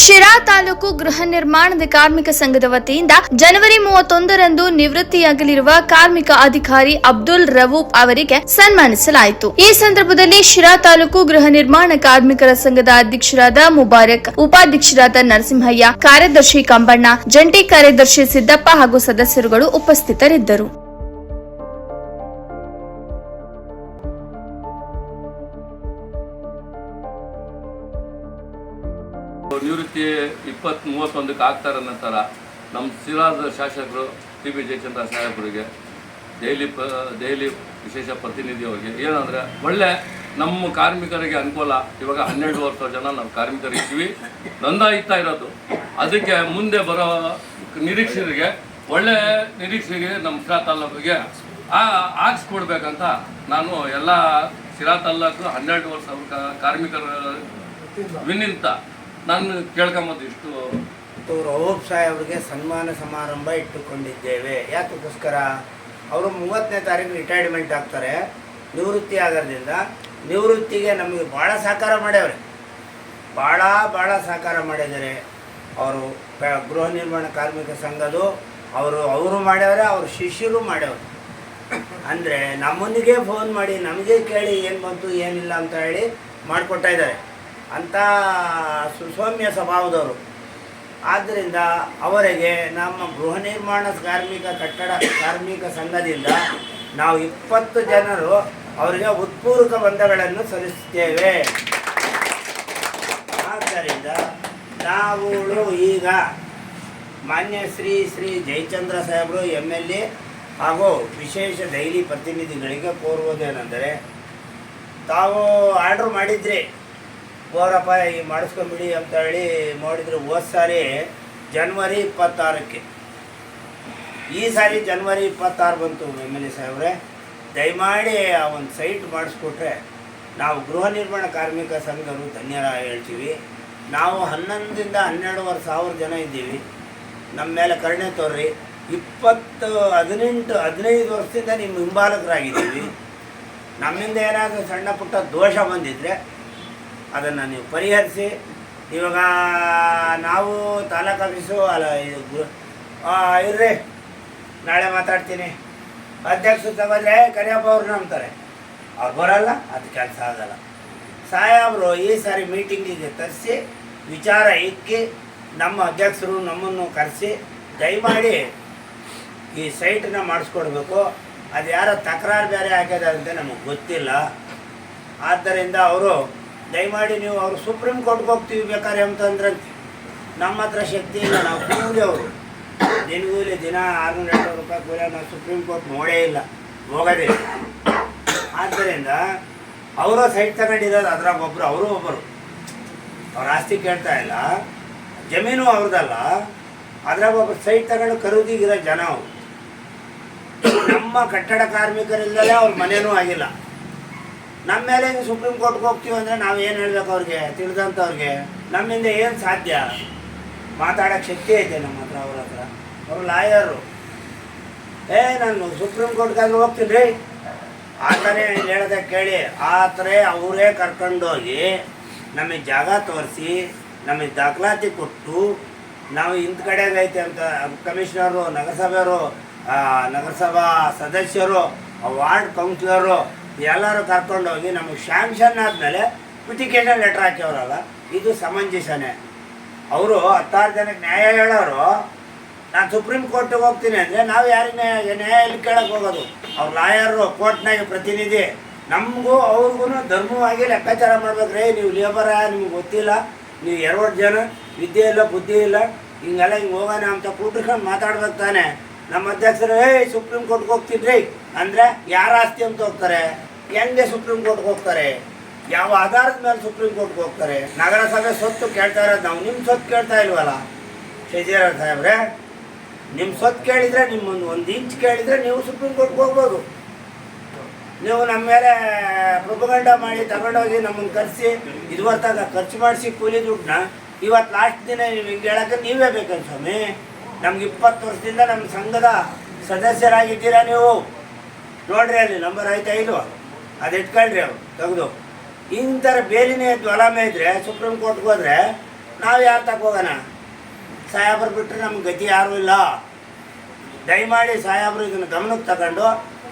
ಶಿರಾ ತಾಲೂಕು ಗೃಹ ನಿರ್ಮಾಣದ ಕಾರ್ಮಿಕ ಸಂಘದ ವತಿಯಿಂದ ಜನವರಿ 31ರಂದು ನಿವೃತ್ತಿಯಾಗಲಿರುವ ಕಾರ್ಮಿಕ ಅಧಿಕಾರಿ ಅಬ್ದುಲ್ ರವೂಫ್ ಅವರಿಗೆ ಸನ್ಮಾನಿಸಲಾಯಿತು. ಈ ಸಂದರ್ಭದಲ್ಲಿ ಶಿರಾ ತಾಲೂಕು ಗೃಹ ನಿರ್ಮಾಣ ಕಾರ್ಮಿಕರ ಸಂಘದ ಅಧ್ಯಕ್ಷರಾದ ಮುಬಾರಕ್, ಉಪಾಧ್ಯಕ್ಷರಾದ ನರಸಿಂಹಯ್ಯ, ಕಾರ್ಯದರ್ಶಿ ಕಂಬಣ್ಣ, ಜಂಟಿ ಕಾರ್ಯದರ್ಶಿ ಸಿದ್ದಪ್ಪ ಹಾಗೂ ಸದಸ್ಯರುಗಳು ಉಪಸ್ಥಿತರಿದ್ದರು. ನಿವೃತ್ತಿ 20-31ಕ್ಕೆ ಆಗ್ತಾರ ನಂತರ ನಮ್ಮ ಶಿರಾದ ಶಾಸಕರು ಟಿ.ಬಿ. ಜಯಚಂದ್ರ ಸಾಹೇಬರಿಗೆ ದೆಹಲಿ ವಿಶೇಷ ಪ್ರತಿನಿಧಿ ಅವರಿಗೆ ಏನಂದರೆ ಒಳ್ಳೆ ನಮ್ಮ ಕಾರ್ಮಿಕರಿಗೆ ಅನುಕೂಲ. ಇವಾಗ 12 ವರ್ಷ ಜನ ನಾವು ಕಾರ್ಮಿಕರಿದ್ದೀವಿ, ನೋಂದಾಯಿಸ್ತಾ ಇರೋದು. ಅದಕ್ಕೆ ಮುಂದೆ ಬರೋ ನಿರೀಕ್ಷರಿಗೆ ಒಳ್ಳೆ ನಿರೀಕ್ಷೆಗೆ ನಮ್ಮ ಶಿರಾ ತಾಲೂಕಿಗೆ ಹಾಕ್ಸ್ಕೊಡ್ಬೇಕಂತ ನಾನು ಎಲ್ಲ ಶಿರಾ ತಾಲೂಕು 12 ವರ್ಷ ಕಾರ್ಮಿಕರ ವಿನಿಂತ ನಾನು ಕೇಳ್ಕೊಂಬಂದು ಇಷ್ಟು ರವೂಫ್ ಸಾಹೇಬ್ರಿಗೆ ಸನ್ಮಾನ ಸಮಾರಂಭ ಇಟ್ಟುಕೊಂಡಿದ್ದೇವೆ. ಯಾತಕ್ಕೋಸ್ಕರ ಅವರು 30ನೇ ತಾರೀಕು ರಿಟೈರ್ಮೆಂಟ್ ಆಗ್ತಾರೆ. ನಿವೃತ್ತಿ ಆಗೋದ್ರಿಂದ ನಿವೃತ್ತಿಗೆ ನಮಗೆ ಭಾಳ ಸಹಕಾರ ಮಾಡ್ಯವ್ರೆ, ಭಾಳ ಸಹಕಾರ ಮಾಡಿದ್ದಾರೆ. ಅವರು ಗೃಹ ನಿರ್ಮಾಣ ಕಾರ್ಮಿಕ ಸಂಘದ್ದು ಅವರು ಮಾಡ್ಯವ್ರೆ, ಅವ್ರ ಶಿಷ್ಯರು ಮಾಡ್ಯವ್ರೆ. ಅಂದರೆ ನಮ್ಮನಿಗೆ ಫೋನ್ ಮಾಡಿ ನಮಗೆ ಕೇಳಿ ಏನು ಬಂತು ಏನಿಲ್ಲ ಅಂತ ಹೇಳಿ ಮಾಡಿಕೊಡ್ತಾ ಇದ್ದಾರೆ ಅಂಥ ಸುಸೌಮ್ಯ ಸ್ವಭಾವದವರು. ಆದ್ದರಿಂದ ಅವರಿಗೆ ನಮ್ಮ ಗೃಹ ನಿರ್ಮಾಣ ಕಟ್ಟಡ ಕಾರ್ಮಿಕ ಸಂಘದಿಂದ ನಾವು 20 ಜನರು ಅವರಿಗೆ ಉತ್ಪೂರ್ವಕ ವಂದನೆಗಳನ್ನು ಸಲ್ಲಿಸುತ್ತೇವೆ. ಆದ್ದರಿಂದ ನಾವು ಈಗ ಮಾನ್ಯ ಶ್ರೀ ಜಯಚಂದ್ರ ಸಾಹೇಬರು MLA ಹಾಗೂ ವಿಶೇಷ ದೆಹಲಿ ಪ್ರತಿನಿಧಿಗಳಿಗೆ ಕೋರುವುದೇನೆಂದರೆ, ತಾವು ಆರ್ಡ್ರ್ ಮಾಡಿದ್ರಿ ಹೋರಪ್ಪ ಈ ಮಾಡಿಸ್ಕೊಂಬಿಡಿ ಅಂತ ಹೇಳಿ ಮಾಡಿದ್ರು ಹೋದ ಸಾರಿ ಜನವರಿ 26ಕ್ಕೆ. ಈ ಸಾರಿ ಜನವರಿ 26 ಬಂತು. MLA ಸಾಹೇಬ್ರೆ, ದಯಮಾಡಿ ಆ ಒಂದು ಸೈಟ್ ಮಾಡಿಸ್ಕೊಟ್ರೆ ನಾವು ಗೃಹ ನಿರ್ಮಾಣ ಕಾರ್ಮಿಕ ಸಂಘರು ಧನ್ಯರ ಹೇಳ್ತೀವಿ. ನಾವು 11ರಿಂದ 12,000 ಜನ ಇದ್ದೀವಿ. ನಮ್ಮ ಮೇಲೆ ಕರುಣೆ ತೋರ್ರಿ. 15 ವರ್ಷದಿಂದ ನಿಮ್ಮ ಹಿಂಬಾಲಕರಾಗಿದ್ದೀವಿ. ನಮ್ಮಿಂದ ಏನಾದರೂ ಸಣ್ಣ ಪುಟ್ಟ ದೋಷ ಬಂದಿದ್ದರೆ ಅದನ್ನು ನೀವು ಪರಿಹರಿಸಿ. ಇವಾಗ ನಾವು ತಾಲೂಕು ಆಫೀಸು ಇರ್ರಿ, ನಾಳೆ ಮಾತಾಡ್ತೀನಿ, ಅಧ್ಯಕ್ಷರು ತಗೊಂಡ್ರೆ ಕರಿಯಪ್ಪ ಅವ್ರನ್ನ ಅಂತಾರೆ, ಅವ್ರು ಬರೋಲ್ಲ, ಅದು ಕೆಲಸ ಆಗಲ್ಲ. ಸಾಹೇಬರು ಈ ಸಾರಿ ಮೀಟಿಂಗಿಗೆ ತರಿಸಿ ವಿಚಾರ ಇಕ್ಕಿ ನಮ್ಮ ಅಧ್ಯಕ್ಷರು ನಮ್ಮನ್ನು ಕರೆಸಿ ದಯಮಾಡಿ ಈ ಸೈಟನ್ನ ಮಾಡಿಸ್ಕೊಡ್ಬೇಕು. ಅದು ಯಾರೋ ತಕರಾರು ಬೇರೆ ಹಾಕಿದಾರಂತೆ ನಮಗೆ ಗೊತ್ತಿಲ್ಲ. ಆದ್ದರಿಂದ ಅವರು ದಯಮಾಡಿ ನೀವು ಅವರು ಸುಪ್ರೀಂ ಕೋರ್ಟ್ಗೆ ಹೋಗ್ತೀವಿ ಬೇಕಾದ್ರೆ ಅಂತಂದ್ರೆ ನಮ್ಮ ಹತ್ರ ಶಕ್ತಿ ಇಲ್ಲ. ನಾವು ಕೂಲಿ ಅವರು ದಿನಗೂಲಿ ದಿನ 600-800 ರೂಪಾಯಿ ಕೂಲಿ. ನಾವು ಸುಪ್ರೀಂ ಕೋರ್ಟ್ ನೋಡೇ ಇಲ್ಲ, ಹೋಗೋದೇ. ಆದ್ದರಿಂದ ಅವರು ಸೈಟ್ ತಗೊಂಡಿರೋದು ಅದ್ರಾಗ ಒಬ್ಬರು ಅವ್ರ ಆಸ್ತಿ ಕೇಳ್ತಾ ಇಲ್ಲ, ಜಮೀನು ಅವ್ರದ್ದಲ್ಲ, ಅದ್ರಾಗ ಒಬ್ಬರು ಸೈಟ್ ತಗೊಂಡು ಖರೀದಿಗಿರೋ ಜನ ಅವರು. ನಮ್ಮ ಕಟ್ಟಡ ಕಾರ್ಮಿಕರಿಂದಲೇ ಅವ್ರ ಮನೇನೂ ಆಗಿಲ್ಲ. ನಮ್ಮ ಮೇಲೆ ಹಿಂಗೆ ಸುಪ್ರೀಂ ಕೋರ್ಟ್ಗೆ ಹೋಗ್ತೀವಿ ಅಂದರೆ ನಾವು ಏನು ಹೇಳ್ಬೇಕು ಅವ್ರಿಗೆ, ತಿಳಿದಂಥವ್ರಿಗೆ? ನಮ್ಮಿಂದ ಏನು ಸಾಧ್ಯ? ಮಾತಾಡೋಕ್ಕೆ ಶಕ್ತಿ ಐತೆ ನಮ್ಮ ಹತ್ರ, ಅವ್ರ ಹತ್ರ. ಅವರು ಲಾಯರು. ನಾನು ಸುಪ್ರೀಂ ಕೋರ್ಟ್ಗಾದ್ರೂ ಹೋಗ್ತೀನಿ ರೀ ಆ ಥರ ಹೇಳೋದ ಕೇಳಿ. ಆ ಥರ ಅವರೇ ಕರ್ಕೊಂಡೋಗಿ ನಮಗೆ ಜಾಗ ತೋರಿಸಿ ನಮಗೆ ದಾಖಲಾತಿ ಕೊಟ್ಟು ನಾವು ಇಂಥ ಕಡೆಗೈತೆ ಅಂತ ಕಮಿಷನರು, ನಗರಸಭೆಯವರು, ನಗರಸಭಾ ಸದಸ್ಯರು, ವಾರ್ಡ್ ಕೌನ್ಸಿಲರು ಎಲ್ಲರೂ ಕರ್ಕೊಂಡೋಗಿ ನಮಗೆ ಶ್ಯಾಂಕ್ಷನ್ ಆದಮೇಲೆ ಪಿಟಿಕೇಷನ್ ಲೆಟ್ರ್ ಹಾಕ್ಯವ್ರಲ್ಲ, ಇದು ಸಮಂಜಸನೇ. ಅವರು 16 ಜನಕ್ಕೆ ನ್ಯಾಯ ಹೇಳೋರು ನಾನು ಸುಪ್ರೀಂ ಕೋರ್ಟಿಗೆ ಹೋಗ್ತೀನಿ ಅಂದರೆ ನಾವು ಯಾರಿಗೆ ನ್ಯಾಯ ಎಲ್ಲಿ ಕೇಳಕ್ಕೆ ಹೋಗೋದು? ಅವ್ರು ಲಾಯರು, ಕೋರ್ಟ್ನಾಗ ಪ್ರತಿನಿಧಿ. ನಮಗೂ ಅವ್ರಿಗೂ ಧರ್ಮವಾಗಿ ಲೆಕ್ಕಾಚಾರ ಮಾಡ್ಬೇಕ್ರಿ. ನೀವು ಲೇಬರ, ನಿಮ್ಗೆ ಗೊತ್ತಿಲ್ಲ, ನೀವು 2 ಜನ ವಿದ್ಯೆ ಇಲ್ಲ ಬುದ್ಧಿ ಇಲ್ಲ, ಹಿಂಗೆಲ್ಲ ಹಿಂಗೆ ಹೋಗೋಣ ಅಂತ ಕೂಟ್ಕೊಂಡು ಮಾತಾಡ್ಬೇಕು ತಾನೆ. ನಮ್ಮ ಅಧ್ಯಕ್ಷರು ಸುಪ್ರೀಂ ಕೋರ್ಟ್ಗೆ ಹೋಗ್ತೀನಿ ರೀ ಅಂದರೆ ಯಾರ ಆಸ್ತಿ ಅಂತ ಹೋಗ್ತಾರೆ? ಹೆಂಗೆ ಸುಪ್ರೀಂ ಕೋರ್ಟ್ಗೆ ಹೋಗ್ತಾರೆ? ಯಾವ ಆಧಾರದ ಮೇಲೆ ಸುಪ್ರೀಂ ಕೋರ್ಟ್ಗೆ ಹೋಗ್ತಾರೆ? ನಗರಸಭೆ ಸ್ವತ್ತು ಕೇಳ್ತಾ ಇರೋದು ನಾವು, ನಿಮ್ಮ ಸ್ವತ್ತು ಕೇಳ್ತಾ ಇಲ್ವಲ್ಲ ಶೇಜೀರ ಸಾಹೇಬ್ರೆ. ನಿಮ್ಮ ಸ್ವತ್ತು ಕೇಳಿದರೆ, ನಿಮ್ಮೊಂದು 1 ಇಂಚ್ ಕೇಳಿದರೆ ನೀವು ಸುಪ್ರೀಂ ಕೋರ್ಟ್ಗೆ ಹೋಗ್ಬೋದು. ನೀವು ನಮ್ಮ ಮೇಲೆ ಪ್ರೊಪಗಂಡ ಮಾಡಿ ತಗೊಂಡೋಗಿ ನಮ್ಮನ್ನು ಕರೆಸಿ ಇದುವರ್ತಾಗ ಖರ್ಚು ಮಾಡಿಸಿ ಕೂಲಿ ದುಡ್ಡನ್ನ ಇವತ್ತು ಲಾಸ್ಟ್ ದಿನ ನೀವು ಹಿಂಗೆ ಹೇಳೋಕ್ಕೆ ನೀವೇ ಬೇಕಂತ ಸ್ವಾಮಿ. ನಮ್ಗೆ 20 ವರ್ಷದಿಂದ ನಮ್ಮ ಸಂಘದ ಸದಸ್ಯರಾಗಿದ್ದೀರಾ ನೀವು. ನೋಡ್ರಿ ಅಲ್ಲಿ ನಂಬರ್ ಆಯ್ತಾ ಇಲ್ವ, ಅದು ಇಟ್ಕೊಳ್ರಿ. ಅವ್ರು ತೆಗೆದು ಇಂಥರ ಬೇಲಿನೇ ಜ್ವಲಮೆ ಇದ್ದರೆ ಸುಪ್ರೀಂ ಕೋರ್ಟ್ಗೆ ಹೋದರೆ ನಾವು ಯಾರು ತಗೋಗೋಣ? ಸಾಹೇಬ್ರು ಬಿಟ್ಟರೆ ನಮ್ಗೆ ಗತಿ ಯಾರೂ ಇಲ್ಲ. ದಯಮಾಡಿ ಸಾಹೇಬ್ರು ಇದನ್ನು ಗಮನಕ್ಕೆ ತಗೊಂಡು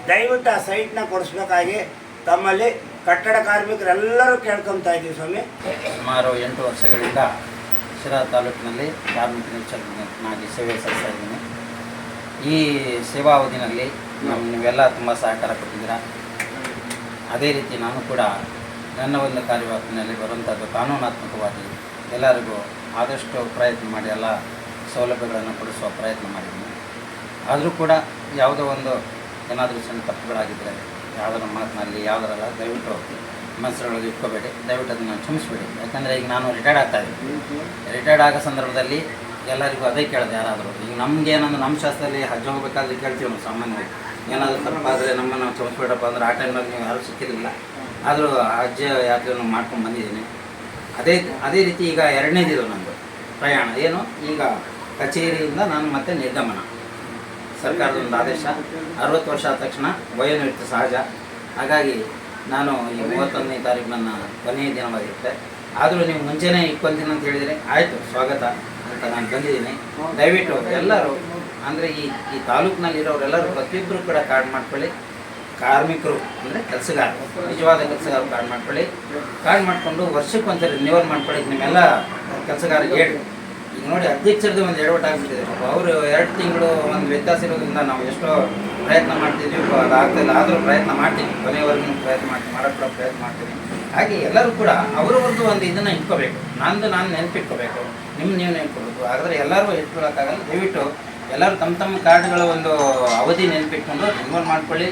ದಯವಿಟ್ಟು ಆ ಸೈಟ್ನ ಕೊಡಿಸ್ಬೇಕಾಗಿ ತಮ್ಮಲ್ಲಿ ಕಟ್ಟಡ ಕಾರ್ಮಿಕರೆಲ್ಲರೂ ಕೇಳ್ಕೊತಾ ಇದ್ದೀವಿ ಸ್ವಾಮಿ. ಸುಮಾರು 8 ವರ್ಷಗಳಿಂದ ಶಿರಾ ತಾಲೂಕಿನಲ್ಲಿ ಕಾರ್ಮಿಕ ನಿರೀಕ್ಷಕನಾಗಿ ಸೇವೆ ಸಲ್ಲಿಸ್ತಾ ಇದ್ದೀನಿ. ಈ ಸೇವಾವಧಿನಲ್ಲಿ ನೀವೆಲ್ಲ ತುಂಬ ಸಹಕಾರ ಕೊಟ್ಟಿದ್ದೀರಾ. ಅದೇ ರೀತಿ ನಾನು ಕೂಡ ನನ್ನ ಒಂದು ಕಾರ್ಯವ್ಯಾಪ್ತಿನಲ್ಲಿ ಬರುವಂಥದ್ದು ಕಾನೂನಾತ್ಮಕವಾಗಿ ಎಲ್ಲರಿಗೂ ಆದಷ್ಟು ಪ್ರಯತ್ನ ಮಾಡಿ ಎಲ್ಲ ಸೌಲಭ್ಯಗಳನ್ನು ಕೊಡಿಸುವ ಪ್ರಯತ್ನ ಮಾಡಿದ್ದೀನಿ. ಆದರೂ ಕೂಡ ಯಾವುದೋ ಒಂದು ಏನಾದರೂ ಸಣ್ಣ ತಪ್ಪುಗಳಾಗಿದ್ದರೆ ಯಾವುದರ ಮಾತಿನಲ್ಲಿ ಯಾವುದರಲ್ಲ ದಯವಿಟ್ಟು ಮನಸ್ಸರೊಳಗೆ ಇಟ್ಕೋಬೇಡಿ, ದಯವಿಟ್ಟು ಅದನ್ನು ಕ್ಷಮಿಸ್ಬೇಡಿ. ಯಾಕಂದರೆ ಈಗ ನಾನು ರಿಟೈರ್ಡ್ ಆಗ್ತಾಯಿದ್ದೀನಿ. ರಿಟೈರ್ಡ್ ಆಗೋ ಸಂದರ್ಭದಲ್ಲಿ ಎಲ್ಲರಿಗೂ ಅದೇ ಕೇಳಿದೆ. ಯಾರಾದರೂ ಈಗ ನಮಗೇನಂದ್ರೆ ನಮ್ಮ ಶಾಸ್ತ್ರದಲ್ಲಿ ಹಜ್ಜ ಹೋಗ್ಬೇಕಾದ್ರೆ ಕೇಳ್ತೀವಿ ನಾವು ಸಾಮಾನ್ಯವಾಗಿ. ಏನಾದರೂ ತಪ್ಪಾದರೆ ನಮ್ಮನ್ನು ಕ್ಷಮಿಸ್ಬೇಡಪ್ಪ ಅಂದರೆ ಆ ಟೈಮ್ನಲ್ಲಿ ನೀವು ಯಾರೂ ಸಿಕ್ಕಿರಲಿಲ್ಲ. ಆದರೂ ಹಜ್ಜ ಯಾತ್ರೆಯನ್ನು ಮಾಡ್ಕೊಂಡು ಬಂದಿದ್ದೀನಿ. ಅದೇ ರೀತಿ ಈಗ 2ನೇದಿದು ನಮ್ಮದು ಪ್ರಯಾಣ. ಏನು ಈಗ ಕಚೇರಿಯಿಂದ ನಾನು ಮತ್ತೆ ನಿರ್ಗಮನ. ಸರ್ಕಾರದ ಒಂದು ಆದೇಶ 60 ವರ್ಷ ಆದ ತಕ್ಷಣ ವಯೋನಿವೃತ್ತಿ ಸಹಜ. ಹಾಗಾಗಿ ನಾನು ಈ 31ನೇ ತಾರೀಕು ನನ್ನ ಕೊನೆಯ ದಿನವಾಗಿರುತ್ತೆ. ಆದರೂ ನೀವು ಮುಂಚೆನೇ ಇಟ್ಕೊಳ್ತೀನಿ ಅಂತ ಹೇಳಿದರೆ ಆಯಿತು, ಸ್ವಾಗತ ಅಂತ ನಾನು ಬಂದಿದ್ದೀನಿ. ದಯವಿಟ್ಟು ಎಲ್ಲರೂ ಅಂದರೆ ಈ ತಾಲೂಕಿನಲ್ಲಿರೋರೆಲ್ಲರೂ ಪ್ರತಿಯೊಬ್ಬರು ಕೂಡ ಕಾರ್ಡ್ ಮಾಡ್ಕೊಳ್ಳಿ. ಕಾರ್ಮಿಕರು ಅಂದರೆ ಕೆಲಸಗಾರರು, ನಿಜವಾದ ಕೆಲಸಗಾರರು ಕಾರ್ಡ್ ಮಾಡ್ಕೊಳ್ಳಿ. ಕಾರ್ಡ್ ಮಾಡಿಕೊಂಡು ವರ್ಷಕ್ಕೆ ಒಂದ್ಸರಿ ರಿನ್ಯೂವಲ್ ಮಾಡ್ಕೊಳ್ಳಿ. ನಿಮ್ಮೆಲ್ಲ ಕೆಲಸಗಾರರಿಗೆ ಹೇಳಿ. ಈಗ ನೋಡಿ ಅಧ್ಯಕ್ಷರದ್ದು ಒಂದು ಎಡವಟ್ಟು ಆಗಿಬಿಟ್ಟಿದೆ. ಅವರು 2 ತಿಂಗಳು ಒಂದು ವ್ಯತ್ಯಾಸ ಇರೋದ್ರಿಂದ ನಾವು ಎಷ್ಟೋ ಪ್ರಯತ್ನ ಮಾಡ್ತಿದ್ವಿ, ಅದು ಆಗ್ತಾಯಿಲ್ಲ. ಆದರೂ ಪ್ರಯತ್ನ ಮಾಡ್ತೀನಿ, ಕೊನೆಯವರೆಗೂ ಪ್ರಯತ್ನ ಮಾಡೋಕ್ಕೆ ಪ್ರಯತ್ನ ಮಾಡ್ತೀನಿ. ಹಾಗೆ ಎಲ್ಲರೂ ಕೂಡ ಅವರವ್ರದ್ದು ಒಂದು ಇದನ್ನು ಇಟ್ಕೋಬೇಕು. ನಾನು ನೆನಪಿಟ್ಕೋಬೇಕು, ನೀವು ನೆನ್ಪಿಟ್ಕೋಬೇಕು. ಹಾಗಾದರೆ ಎಲ್ಲರೂ ಇಟ್ಕೊಳ್ಳೋಕ್ಕಾಗಲ್ಲ. ದಯವಿಟ್ಟು ಎಲ್ಲರೂ ತಮ್ಮ ಕಾರ್ಡ್ಗಳ ಒಂದು ಅವಧಿ ನೆನಪಿಟ್ಕೊಂಡು ರಿನ್ಯೂವಲ್ ಮಾಡ್ಕೊಳ್ಳಿ.